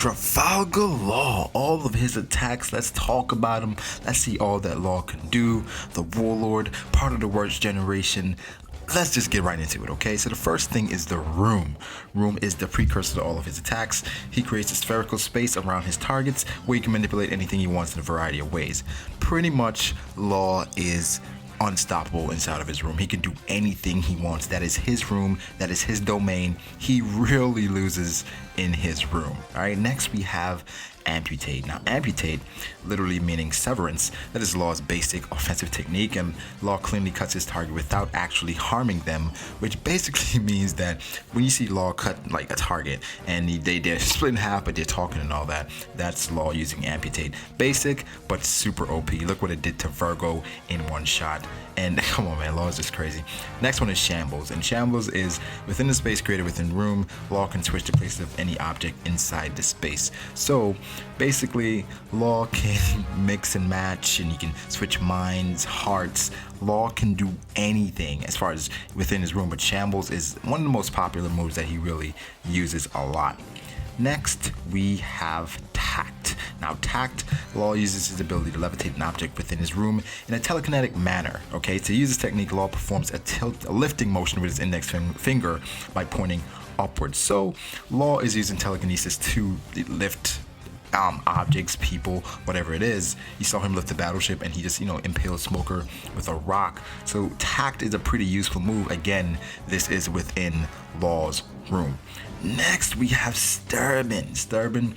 Trafalgar Law, all of his attacks, let's talk about him. Let's see all that Law can do. The Warlord, part of the Worst Generation. Let's just get right into it, okay? So the first thing is the Room. Room is the precursor to all of his attacks. He creates a spherical space around his targets where he can manipulate anything he wants in a variety of ways. Pretty much, Law is unstoppable inside of his room. He can do anything he wants. That is his room. That is his domain. He really loses in his room. All right, next we have Amputate. Now, Amputate, literally meaning severance, that is Law's basic offensive technique, and Law cleanly cuts his target without actually harming them, which basically means that when you see Law cut like a target and they're split in half but they're talking and all that, that's Law using Amputate. Basic but super OP. Look what it did to Virgo in one shot. And come on, man, Law is just crazy. Next one is Shambles, and Shambles is within the space created within room. Law can switch the places of any object inside the space. So basically, Law can mix and match, and he can switch minds, hearts. Law can do anything as far as within his room, but Shambles is one of the most popular moves that he really uses a lot. Next, we have Tact. Now, Tact, Law uses his ability to levitate an object within his room in a telekinetic manner. Okay, to use this technique, Law performs a lifting motion with his index finger by pointing upwards. So, Law is using telekinesis to lift objects, people, whatever it is. You saw him lift a battleship and he just, impaled Smoker with a rock. So Tact is a pretty useful move. Again, this is within Law's room. Next, we have Sterben. Sterben,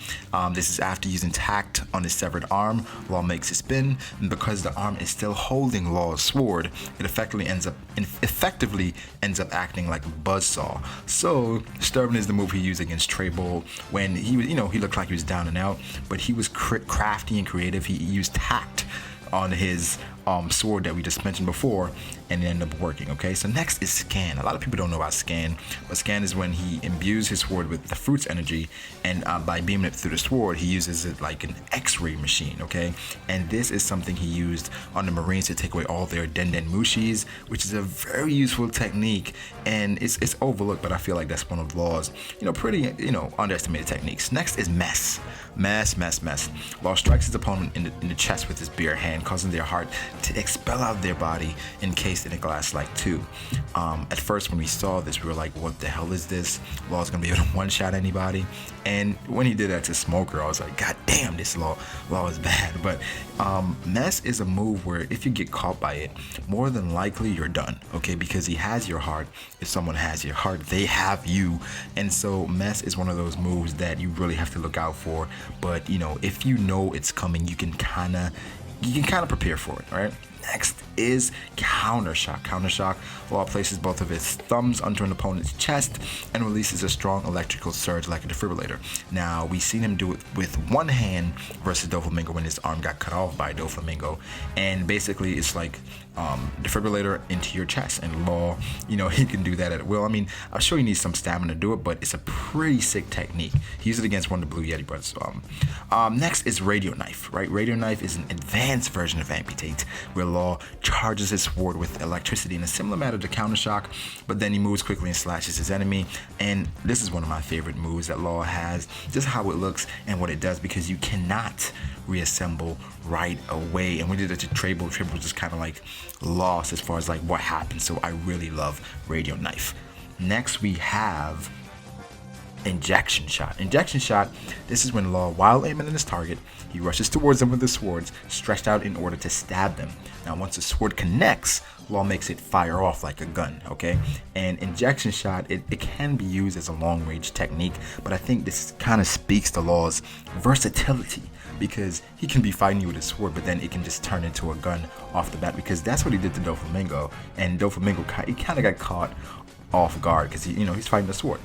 this is after using Tact on his severed arm. Law makes a spin, and because the arm is still holding Law's sword, it effectively ends up acting like a buzzsaw. So Sterben is the move he used against Trable when he was, he looked like he was down and out, but he was crafty and creative. He used Tact on his sword that we just mentioned before, and it ended up working. Okay, so next is Scan. A lot of people don't know about Scan, but Scan is when he imbues his sword with the fruit's energy, and by beaming it through the sword, he uses it like an X-ray machine. Okay, and this is something he used on the Marines to take away all their Den Mushis, which is a very useful technique, and it's overlooked, but I feel like that's one of Law's pretty underestimated techniques. Next is Mess. Law strikes his opponent in the chest with his bare hand, causing their heart to expel out of their body, encased in a glass like tube. At first, when we saw this, we were like, what the hell is this? Law's gonna be able to one-shot anybody. And when he did that to Smoker, I was like, god damn, this Law is bad. But Mess is a move where if you get caught by it, more than likely you're done, okay? Because he has your heart. If someone has your heart, they have you. And so Mess is one of those moves that you really have to look out for. But if you know it's coming, you can kind of prepare for it. All right, next is Countershock. Law places both of his thumbs onto an opponent's chest and releases a strong electrical surge like a defibrillator. Now, we've seen him do it with one hand versus Doflamingo when his arm got cut off by Doflamingo, and basically it's like defibrillator into your chest, and Law, he can do that at will. I mean, I'm sure he needs some stamina to do it, but it's a pretty sick technique. He used it against one of the Blue Yeti brothers. Next is Radio Knife, right? Radio Knife is an advanced version of Amputate, where Law charges his sword with electricity in a similar manner to Countershock, but then he moves quickly and slashes his enemy. And this is one of my favorite moves that Law has, just how it looks and what it does, because you cannot reassemble right away. And we did it to Trable. Trable was just kind of like lost as far as like what happened. So I really love Radio Knife. Next we have Injection Shot. This is when Law, while aiming at his target, he rushes towards them with his swords stretched out in order to stab them. Now, once the sword connects, Law makes it fire off like a gun, okay? And Injection Shot, it can be used as a long-range technique, but I think this kind of speaks to Law's versatility, because he can be fighting you with his sword, but then it can just turn into a gun off the bat, because that's what he did to Doflamingo, and Doflamingo, he kind of got caught off guard because he's fighting the sword.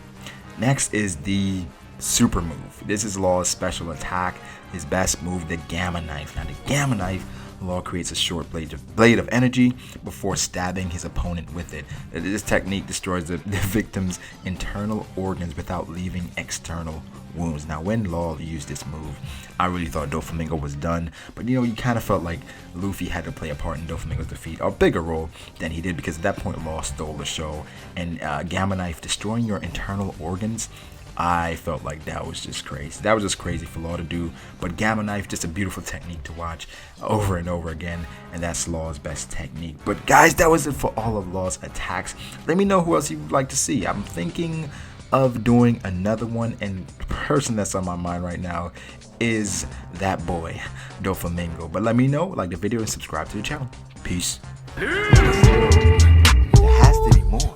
Next is the super move. This is Law's special attack, his best move, the Gamma Knife. Now, the Gamma Knife, Law creates a short blade of energy before stabbing his opponent with it. This technique destroys the victim's internal organs without leaving external wounds. Now, when Law used this move, I really thought Doflamingo was done, but you kind of felt like Luffy had to play a part in Doflamingo's defeat, a bigger role than he did, because at that point Law stole the show. And Gamma Knife, destroying your internal organs, I felt like that was just crazy. That was just crazy for Law to do. But Gamma Knife, just a beautiful technique to watch over and over again. And that's Law's best technique. But guys, that was it for all of Law's attacks. Let me know who else you would like to see. I'm thinking of doing another one. And the person that's on my mind right now is that boy, Doflamingo. But let me know, like the video and subscribe to the channel. Peace. There has to be more.